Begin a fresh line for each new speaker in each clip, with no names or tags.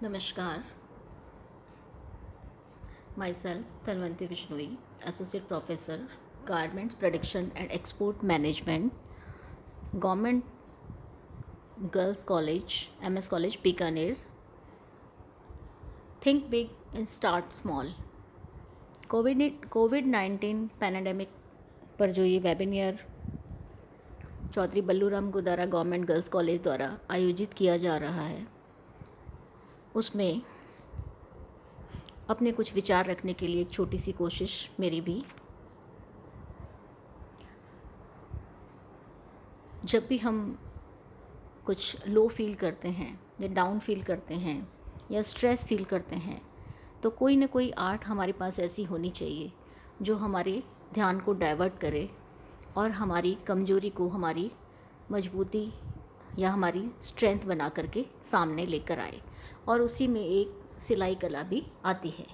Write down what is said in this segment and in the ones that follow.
Namaskar, myself Tanvanti Vishnoi, Associate Professor, Garments Production and Export Management, Government Girls College, MS College, Bikaner. Think big and start small. Covid 19 pandemic पर जो ये webinar Chaudhary Balluram Gudara government girls college द्वारा आयोजित किया जा रहा है, उसमें अपने कुछ विचार रखने के लिए एक छोटी सी कोशिश मेरी भी। जब भी हम कुछ लो फील करते हैं या डाउन फील करते हैं या स्ट्रेस फील करते हैं, तो कोई ना कोई आर्ट हमारे पास ऐसी होनी चाहिए जो हमारे ध्यान को डाइवर्ट करे और हमारी कमजोरी को हमारी मजबूती या हमारी स्ट्रेंथ बना करके सामने लेकर आए। और उसी में एक सिलाई कला भी आती है।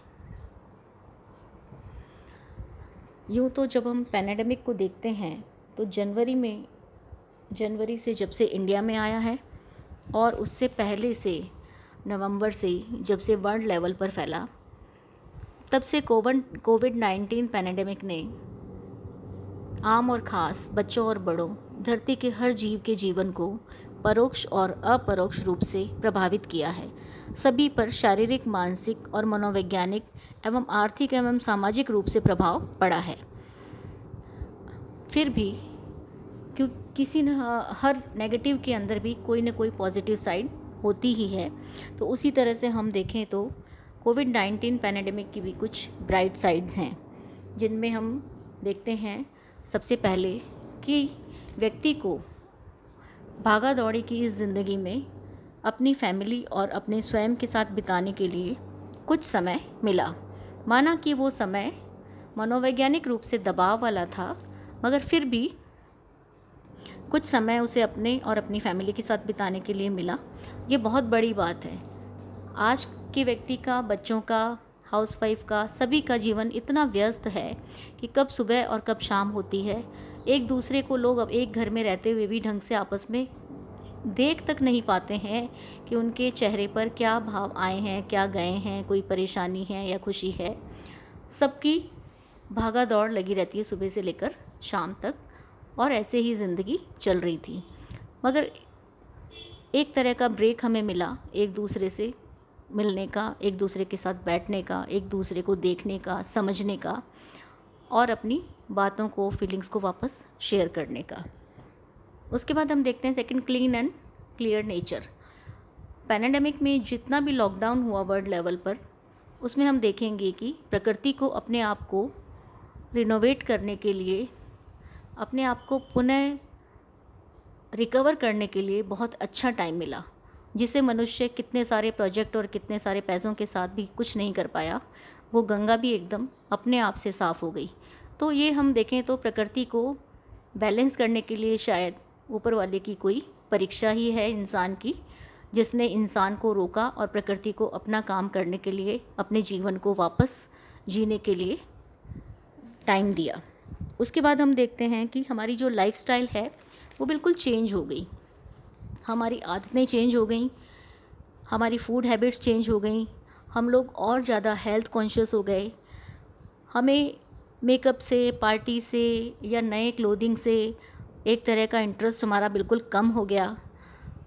यूँ तो जब हम पैंडेमिक को देखते हैं तो जनवरी से जब से इंडिया में आया है और उससे पहले से नवंबर से जब से वर्ल्ड लेवल पर फैला, तब से कोविड 19 पैंडेमिक ने आम और ख़ास बच्चों और बड़ों, धरती के हर जीव के जीवन को परोक्ष और अपरोक्ष रूप से प्रभावित किया है। सभी पर शारीरिक, मानसिक और मनोवैज्ञानिक एवं आर्थिक एवं सामाजिक रूप से प्रभाव पड़ा है। फिर भी क्यों किसी न हर नेगेटिव के अंदर भी कोई ना कोई पॉजिटिव साइड होती ही है। तो उसी तरह से हम देखें तो कोविड 19 पैंडेमिक की भी कुछ ब्राइट साइड्स हैं, जिनमें हम देखते हैं सबसे पहले कि व्यक्ति को भागा दौड़ी की इस ज़िंदगी में अपनी फैमिली और अपने स्वयं के साथ बिताने के लिए कुछ समय मिला। माना कि वो समय मनोवैज्ञानिक रूप से दबाव वाला था, मगर फिर भी कुछ समय उसे अपने और अपनी फैमिली के साथ बिताने के लिए मिला। ये बहुत बड़ी बात है। आज के व्यक्ति का, बच्चों का, हाउसवाइफ का, सभी का जीवन इतना व्यस्त है कि कब सुबह और कब शाम होती है। एक दूसरे को लोग अब एक घर में रहते हुए भी ढंग से आपस में देख तक नहीं पाते हैं कि उनके चेहरे पर क्या भाव आए हैं, क्या गए हैं, कोई परेशानी है या खुशी है। सबकी भागा दौड़ लगी रहती है सुबह से लेकर शाम तक, और ऐसे ही ज़िंदगी चल रही थी। मगर एक तरह का ब्रेक हमें मिला, एक दूसरे से मिलने का, एक दूसरे के साथ बैठने का, एक दूसरे को देखने का, समझने का और अपनी बातों को, फीलिंग्स को वापस शेयर करने का। उसके बाद हम देखते हैं second, clean and clear nature. Pandemic में जितना भी लॉकडाउन हुआ वर्ल्ड लेवल पर, उसमें हम देखेंगे कि प्रकृति को अपने आप को रिनोवेट करने के लिए, अपने आप को पुनः रिकवर करने के लिए बहुत अच्छा टाइम मिला, जिसे मनुष्य कितने सारे प्रोजेक्ट और कितने सारे पैसों के साथ भी कुछ नहीं कर पाया। वो गंगा भी एकदम अपने आप से साफ़ हो गई। तो ये हम देखें तो प्रकृति को बैलेंस करने के लिए शायद ऊपर वाले की कोई परीक्षा ही है इंसान की, जिसने इंसान को रोका और प्रकृति को अपना काम करने के लिए, अपने जीवन को वापस जीने के लिए टाइम दिया। उसके बाद हम देखते हैं कि हमारी जो लाइफस्टाइल है वो बिल्कुल चेंज हो गई। हमारी आदतें चेंज हो गई, हमारी फूड हैबिट्स चेंज हो गई, हम लोग और ज़्यादा हेल्थ कॉन्शियस हो गए। हमें मेकअप से, पार्टी से या नए क्लोथिंग से एक तरह का इंटरेस्ट हमारा बिल्कुल कम हो गया।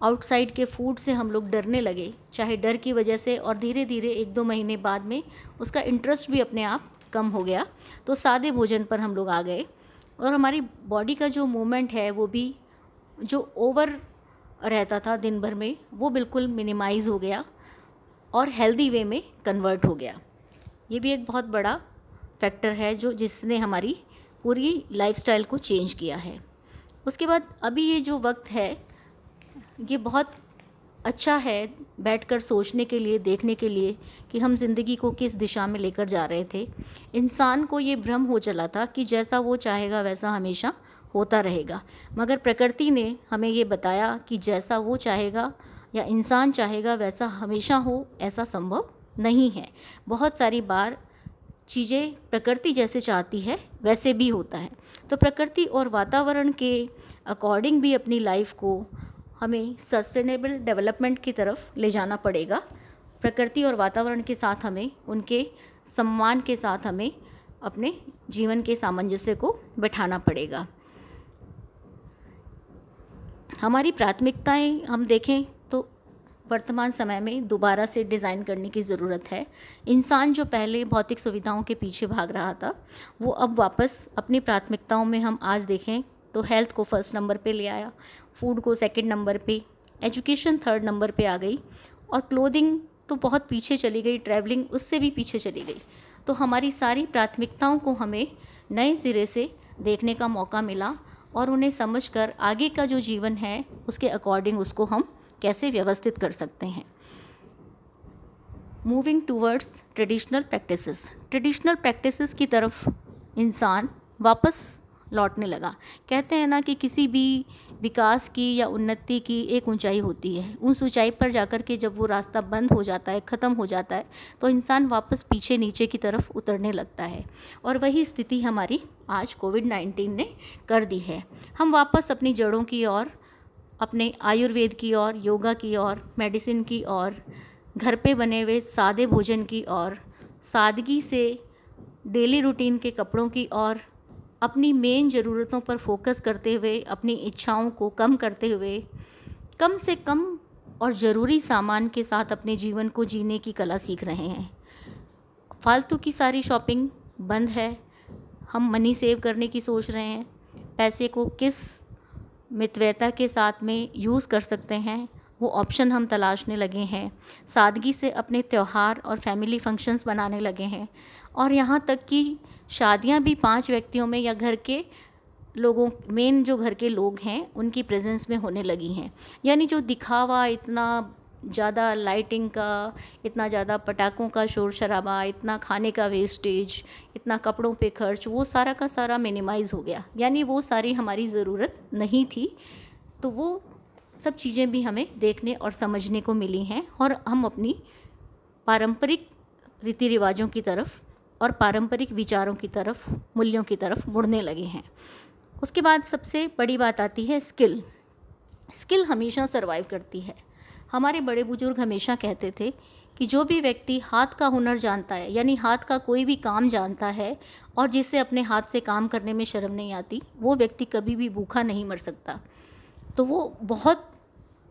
आउटसाइड के फूड से हम लोग डरने लगे, चाहे डर की वजह से, और धीरे धीरे 1-2 महीने बाद में उसका इंटरेस्ट भी अपने आप कम हो गया। तो सादे भोजन पर हम लोग आ गए और हमारी बॉडी का जो मूवमेंट है वो भी, जो ओवर रहता था दिन भर में, वो बिल्कुल मिनिमाइज़ हो गया और हेल्दी वे में कन्वर्ट हो गया। ये भी एक बहुत बड़ा फैक्टर है जिसने हमारी पूरी लाइफस्टाइल को चेंज किया है। उसके बाद अभी ये जो वक्त है, ये बहुत अच्छा है बैठकर सोचने के लिए, देखने के लिए कि हम ज़िंदगी को किस दिशा में लेकर जा रहे थे। इंसान को ये भ्रम हो चला था कि जैसा वो चाहेगा वैसा हमेशा होता रहेगा, मगर प्रकृति ने हमें ये बताया कि जैसा वो चाहेगा या इंसान चाहेगा वैसा हमेशा हो, ऐसा संभव नहीं है। बहुत सारी बार चीज़ें प्रकृति जैसे चाहती है वैसे भी होता है। तो प्रकृति और वातावरण के अकॉर्डिंग भी अपनी लाइफ को हमें सस्टेनेबल डेवलपमेंट की तरफ ले जाना पड़ेगा। प्रकृति और वातावरण के साथ हमें, उनके सम्मान के साथ हमें अपने जीवन के सामंजस्य को बिठाना पड़ेगा। हमारी प्राथमिकताएं हम देखें तो वर्तमान समय में दोबारा से डिज़ाइन करने की ज़रूरत है। इंसान जो पहले भौतिक सुविधाओं के पीछे भाग रहा था, वो अब वापस अपनी प्राथमिकताओं में हम आज देखें तो हेल्थ को फर्स्ट नंबर पे ले आया, फूड को सेकंड नंबर पे, एजुकेशन थर्ड नंबर पे आ गई, और क्लोथिंग तो बहुत पीछे चली गई, ट्रैवलिंग उससे भी पीछे चली गई। तो हमारी सारी प्राथमिकताओं को हमें नए सिरे से देखने का मौका मिला और उन्हें समझकर आगे का जो जीवन है उसके अकॉर्डिंग उसको हम कैसे व्यवस्थित कर सकते हैं। मूविंग टूवर्ड्स ट्रेडिशनल प्रैक्टिसेस की तरफ इंसान वापस लौटने लगा। कहते हैं ना कि किसी भी विकास की या उन्नति की एक ऊंचाई होती है, उस ऊंचाई पर जाकर के जब वो रास्ता बंद हो जाता है, ख़त्म हो जाता है, तो इंसान वापस पीछे नीचे की तरफ उतरने लगता है। और वही स्थिति हमारी आज कोविड-19 ने कर दी है। हम वापस अपनी जड़ों की ओर, अपने आयुर्वेद की ओर, योगा की ओर, मेडिसिन की ओर, घर पे बने हुए सादे भोजन की ओर, सादगी से डेली रूटीन के कपड़ों की ओर, अपनी मेन ज़रूरतों पर फोकस करते हुए, अपनी इच्छाओं को कम करते हुए, कम से कम और ज़रूरी सामान के साथ अपने जीवन को जीने की कला सीख रहे हैं। फालतू की सारी शॉपिंग बंद है। हम मनी सेव करने की सोच रहे हैं। पैसे को किस मितव्ययता के साथ में यूज़ कर सकते हैं, वो ऑप्शन हम तलाशने लगे हैं। सादगी से अपने त्यौहार और फैमिली फंक्शंस बनाने लगे हैं। और यहाँ तक कि शादियाँ भी 5 व्यक्तियों में या घर के लोगों, मेन जो घर के लोग हैं उनकी प्रेजेंस में होने लगी हैं। यानी जो दिखावा, इतना ज़्यादा लाइटिंग का, इतना ज़्यादा पटाखों का शोर शराबा, इतना खाने का वेस्टेज, इतना कपड़ों पे खर्च, वो सारा का सारा मिनिमाइज़ हो गया। यानी वो सारी हमारी ज़रूरत नहीं थी। तो वो सब चीज़ें भी हमें देखने और समझने को मिली हैं और हम अपनी पारंपरिक रीति रिवाजों की तरफ और पारंपरिक विचारों की तरफ, मूल्यों की तरफ मुड़ने लगे हैं। उसके बाद सबसे बड़ी बात आती है स्किल हमेशा सर्वाइव करती है। हमारे बड़े बुजुर्ग हमेशा कहते थे कि जो भी व्यक्ति हाथ का हुनर जानता है, यानी हाथ का कोई भी काम जानता है और जिसे अपने हाथ से काम करने में शर्म नहीं आती, वो व्यक्ति कभी भी भूखा नहीं मर सकता। तो वो बहुत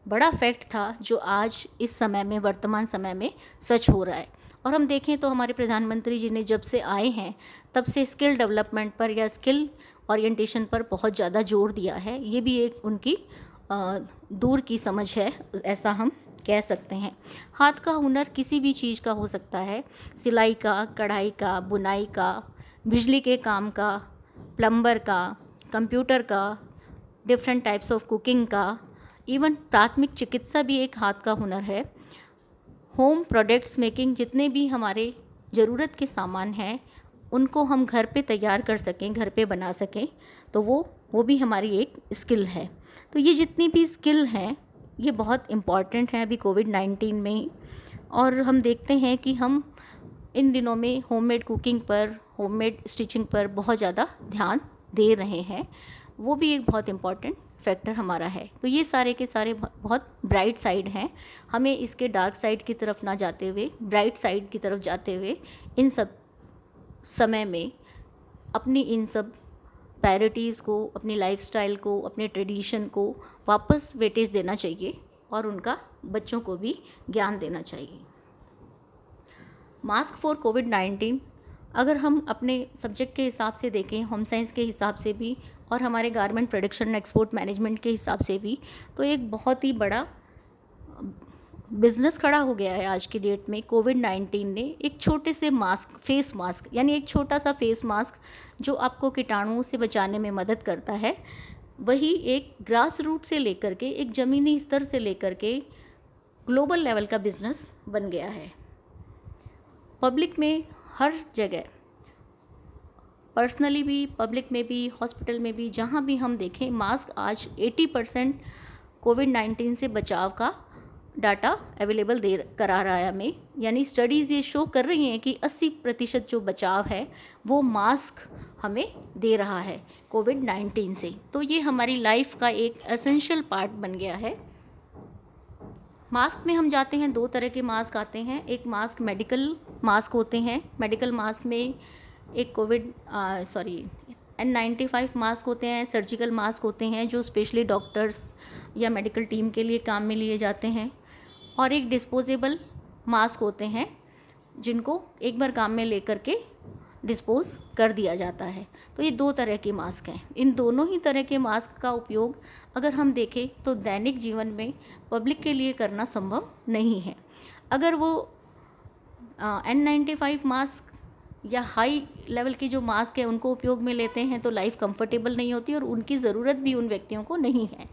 बड़ा फैक्ट था जो आज इस समय में, वर्तमान समय में सच हो रहा है। और हम देखें तो हमारे प्रधानमंत्री जी ने जब से आए हैं तब से स्किल डेवलपमेंट पर या स्किल ओरिएंटेशन पर बहुत ज़्यादा जोर दिया है। ये भी एक उनकी दूर की समझ है, ऐसा हम कह सकते हैं। हाथ का हुनर किसी भी चीज़ का हो सकता है, सिलाई का, कढ़ाई का, बुनाई का, बिजली के काम का, प्लम्बर का, कंप्यूटर का, डिफरेंट टाइप्स ऑफ कुकिंग का, इवन प्राथमिक चिकित्सा भी एक हाथ का हुनर है। होम प्रोडक्ट्स मेकिंग, जितने भी हमारे ज़रूरत के सामान हैं उनको हम घर पे तैयार कर सकें, घर पे बना सकें, तो वो भी हमारी एक स्किल है। तो ये जितनी भी स्किल हैं ये बहुत इम्पॉर्टेंट हैं अभी कोविड-19 में। और हम देखते हैं कि हम इन दिनों में होममेड कुकिंग पर, होममेड स्टिचिंग पर बहुत ज़्यादा ध्यान दे रहे हैं। वो भी एक बहुत इम्पॉर्टेंट फैक्टर हमारा है। तो ये सारे के सारे बहुत ब्राइट साइड हैं। हमें इसके डार्क साइड की तरफ ना जाते हुए, ब्राइट साइड की तरफ जाते हुए, इन सब समय में अपनी इन सब प्रायोरिटीज़ को, अपनी लाइफस्टाइल को, अपने ट्रेडिशन को वापस वेटेज देना चाहिए और उनका बच्चों को भी ज्ञान देना चाहिए। मास्क फॉर कोविड-19, अगर हम अपने सब्जेक्ट के हिसाब से देखें, होम साइंस के हिसाब से भी और हमारे garment production and export management के हिसाब से भी, तो एक बहुत ही बड़ा बिज़नेस खड़ा हो गया है आज की डेट में। कोविड-19 ने एक छोटे से मास्क, फेस मास्क, यानी एक छोटा सा फेस मास्क जो आपको कीटाणुओं से बचाने में मदद करता है, वही एक ग्रास रूट से लेकर के, एक ज़मीनी स्तर से लेकर के ग्लोबल लेवल का बिज़नेस बन गया है। पब्लिक में हर जगह, पर्सनली भी, पब्लिक में भी, हॉस्पिटल में भी, जहाँ भी हम देखें, मास्क आज 80% कोविड-19 से बचाव का डाटा अवेलेबल करा रहा है हमें। यानी स्टडीज़ ये शो कर रही हैं कि 80% जो बचाव है वो मास्क हमें दे रहा है कोविड-19 से। तो ये हमारी लाइफ का एक एसेंशियल पार्ट बन गया है। मास्क में हम जाते हैं, 2 तरह के मास्क आते हैं। एक मास्क मेडिकल मास्क होते हैं। मेडिकल मास्क में एक N95 मास्क होते हैं, सर्जिकल मास्क होते हैं जो स्पेशली डॉक्टर्स या मेडिकल टीम के लिए काम में लिए जाते हैं। और एक डिस्पोजेबल मास्क होते हैं जिनको एक बार काम में लेकर के डिस्पोज कर दिया जाता है। तो ये 2 तरह के मास्क हैं। इन दोनों ही तरह के मास्क का उपयोग अगर हम देखें तो दैनिक जीवन में पब्लिक के लिए करना संभव नहीं है। अगर वो N95 मास्क या हाई लेवल के जो मास्क है उनको उपयोग में लेते हैं तो लाइफ कंफर्टेबल नहीं होती और उनकी ज़रूरत भी उन व्यक्तियों को नहीं है।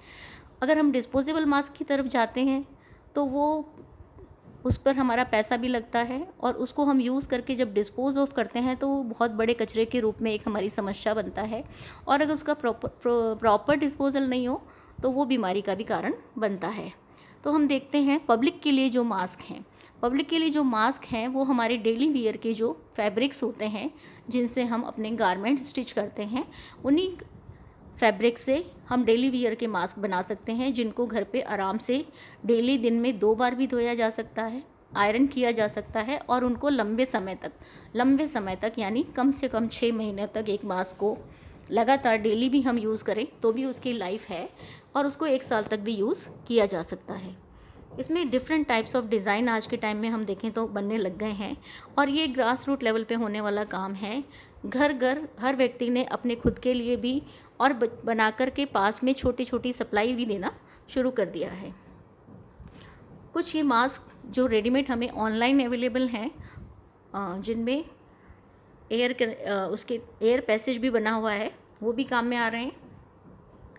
अगर हम डिस्पोजेबल मास्क की तरफ जाते हैं तो वो उस पर हमारा पैसा भी लगता है और उसको हम यूज़ करके जब डिस्पोज ऑफ करते हैं तो वो बहुत बड़े कचरे के रूप में एक हमारी समस्या बनता है। और अगर उसका प्रॉपर डिस्पोजल नहीं हो तो वो बीमारी का भी कारण बनता है। तो हम देखते हैं पब्लिक के लिए जो मास्क हैं, पब्लिक के लिए जो मास्क हैं वो हमारे डेली वियर के जो फैब्रिक्स होते हैं जिनसे हम अपने गारमेंट स्टिच करते हैं, उन्हीं फैब्रिक से हम डेली वियर के मास्क बना सकते हैं जिनको घर पे आराम से डेली दिन में 2 बार भी धोया जा सकता है, आयरन किया जा सकता है और उनको लंबे समय तक यानी कम से कम 6 महीने तक एक मास्क को लगातार डेली भी हम यूज़ करें तो भी उसकी लाइफ है और उसको 1 साल तक भी यूज़ किया जा सकता है। इसमें डिफरेंट टाइप्स ऑफ डिज़ाइन आज के टाइम में हम देखें तो बनने लग गए हैं और ये ग्रास रूट लेवल पे होने वाला काम है। घर घर हर व्यक्ति ने अपने खुद के लिए भी और बना कर के पास में छोटी छोटी सप्लाई भी देना शुरू कर दिया है। कुछ ये मास्क जो रेडीमेड हमें ऑनलाइन अवेलेबल हैं जिनमें उसके एयर पैसेज भी बना हुआ है, वो भी काम में आ रहे हैं।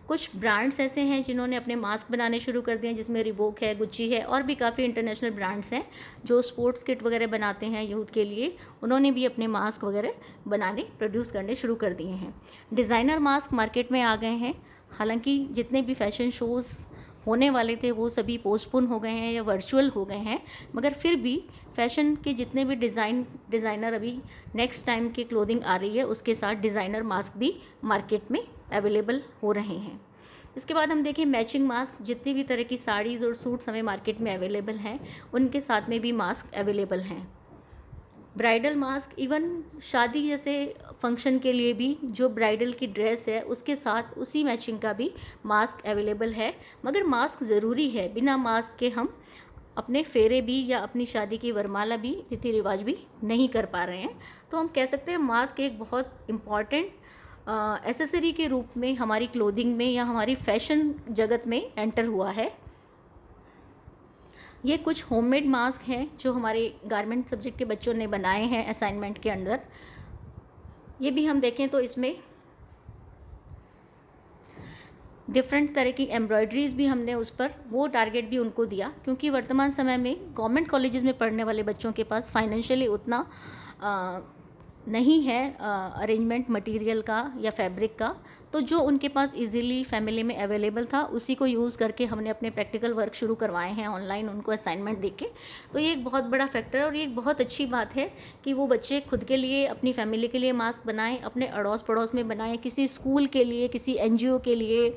कुछ ब्रांड्स ऐसे हैं जिन्होंने अपने मास्क बनाने शुरू कर दिए हैं जिसमें रिबॉक है, गुच्ची है और भी काफ़ी इंटरनेशनल ब्रांड्स हैं जो स्पोर्ट्स किट वगैरह बनाते हैं यूथ के लिए। उन्होंने भी अपने मास्क वगैरह प्रोड्यूस करने शुरू कर दिए हैं। डिज़ाइनर मास्क मार्केट में आ गए हैं। हालांकि जितने भी फैशन शोज़ होने वाले थे वो सभी पोस्टपोन हो गए हैं या वर्चुअल हो गए हैं, मगर फिर भी फैशन के जितने भी डिज़ाइनर अभी नेक्स्ट टाइम की क्लोथिंग आ रही है उसके साथ डिज़ाइनर मास्क भी मार्केट में अवेलेबल हो रहे हैं। इसके बाद हम देखें मैचिंग मास्क, जितनी भी तरह की साड़ीज़ और सूट्स हमें मार्केट में अवेलेबल हैं उनके साथ में भी मास्क अवेलेबल हैं। ब्राइडल मास्क, इवन शादी जैसे फंक्शन के लिए भी जो ब्राइडल की ड्रेस है उसके साथ उसी मैचिंग का भी मास्क अवेलेबल है। मगर मास्क ज़रूरी है, बिना मास्क के हम अपने फेरे भी या अपनी शादी की वरमाला भी रीति रिवाज भी नहीं कर पा रहे हैं। तो हम कह सकते हैं मास्क एक बहुत इम्पॉर्टेंट एसेसरी के रूप में हमारी क्लोथिंग में या हमारी फैशन जगत में एंटर हुआ है। ये कुछ होममेड मास्क हैं जो हमारे गारमेंट सब्जेक्ट के बच्चों ने बनाए हैं असाइनमेंट के अंदर। ये भी हम देखें तो इसमें डिफरेंट तरह की एम्ब्रॉयडरीज भी हमने उस पर वो टारगेट भी उनको दिया, क्योंकि वर्तमान समय में गवर्नमेंट कॉलेजेस में पढ़ने वाले बच्चों के पास फाइनेंशियली उतना नहीं है अरेंजमेंट मटेरियल का या फैब्रिक का। तो जो उनके पास इजीली फैमिली में अवेलेबल था उसी को यूज़ करके हमने अपने प्रैक्टिकल वर्क शुरू करवाए हैं ऑनलाइन उनको असाइनमेंट देके। तो ये एक बहुत बड़ा फैक्टर है और ये एक बहुत अच्छी बात है कि वो बच्चे खुद के लिए, अपनी फैमिली के लिए मास्क बनाएं, अपने अड़ोस पड़ोस में बनाएं, किसी स्कूल के लिए, किसी NGO के लिए,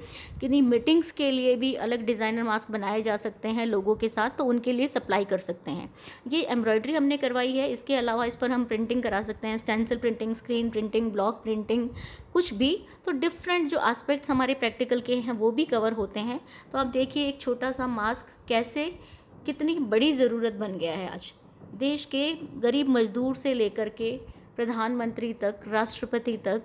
किन्हीं मीटिंग्स के लिए भी अलग डिज़ाइनर मास्क बनाए जा सकते हैं लोगों के साथ, तो उनके लिए सप्लाई कर सकते हैं। ये एम्ब्रॉयडरी हमने करवाई है, इसके अलावा इस पर हम प्रिंटिंग करा सकते हैं, stencil printing, screen printing, block printing, कुछ भी। तो डिफरेंट जो एस्पेक्ट्स हमारे प्रैक्टिकल के हैं वो भी कवर होते हैं। तो आप देखिए एक छोटा सा मास्क कैसे कितनी बड़ी ज़रूरत बन गया है आज। देश के गरीब मजदूर से लेकर के प्रधानमंत्री तक, राष्ट्रपति तक,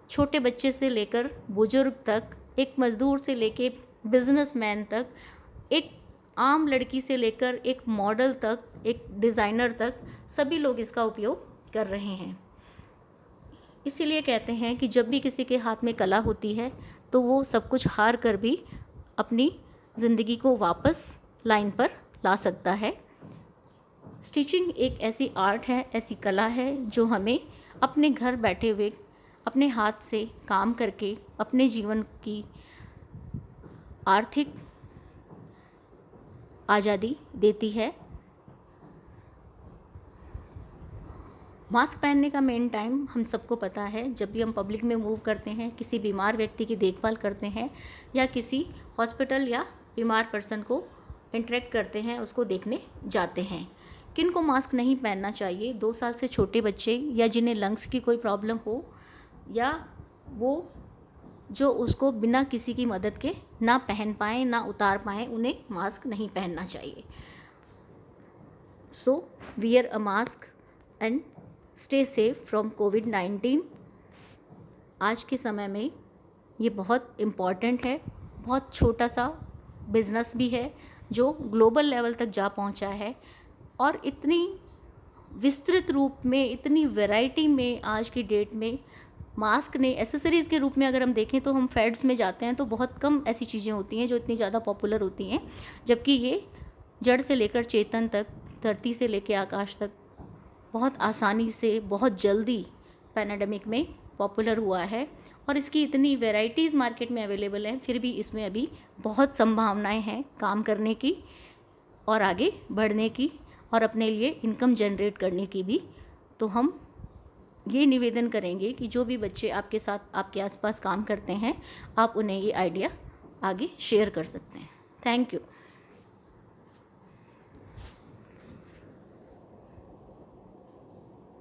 छोटे बच्चे से लेकर बुजुर्ग तक, एक मजदूर से लेकर बिजनेसमैन तक, एक आम लड़की से लेकर एक मॉडल तक, एक डिज़ाइनर तक, सभी लोग इसका उपयोग कर रहे हैं। इसीलिए कहते हैं कि जब भी किसी के हाथ में कला होती है तो वो सब कुछ हार कर भी अपनी ज़िंदगी को वापस लाइन पर ला सकता है। स्टिचिंग एक ऐसी आर्ट है, ऐसी कला है जो हमें अपने घर बैठे हुए अपने हाथ से काम करके अपने जीवन की आर्थिक आज़ादी देती है। मास्क पहनने का मेन टाइम हम सबको पता है, जब भी हम पब्लिक में मूव करते हैं, किसी बीमार व्यक्ति की देखभाल करते हैं या किसी हॉस्पिटल या बीमार पर्सन को इंटरेक्ट करते हैं उसको देखने जाते हैं। किन को मास्क नहीं पहनना चाहिए? 2 साल से छोटे बच्चे या जिन्हें लंग्स की कोई प्रॉब्लम हो, या वो जो उसको बिना किसी की मदद के ना पहन पाएँ, ना उतार पाएँ, उन्हें मास्क नहीं पहनना चाहिए। So wear a mask and stay safe from कोविड-19। आज के समय में ये बहुत इम्पॉर्टेंट है। बहुत छोटा सा बिज़नेस भी है जो ग्लोबल लेवल तक जा पहुंचा है, और इतनी विस्तृत रूप में, इतनी वैरायटी में आज की डेट में मास्क ने एसेसरीज़ के रूप में अगर हम देखें तो हम फेड्स में जाते हैं तो बहुत कम ऐसी चीज़ें होती हैं जो इतनी ज़्यादा पॉपुलर होती हैं, जबकि ये जड़ से लेकर चेतन तक, धरती से लेकर आकाश तक बहुत आसानी से, बहुत जल्दी पैंडेमिक में पॉपुलर हुआ है। और इसकी इतनी वैराइटीज़ मार्केट में अवेलेबल हैं, फिर भी इसमें अभी बहुत संभावनाएं हैं काम करने की और आगे बढ़ने की और अपने लिए इनकम जनरेट करने की भी। तो हम ये निवेदन करेंगे कि जो भी बच्चे आपके साथ, आपके आसपास काम करते हैं, आप उन्हें ये आइडिया आगे शेयर कर सकते हैं। Thank you.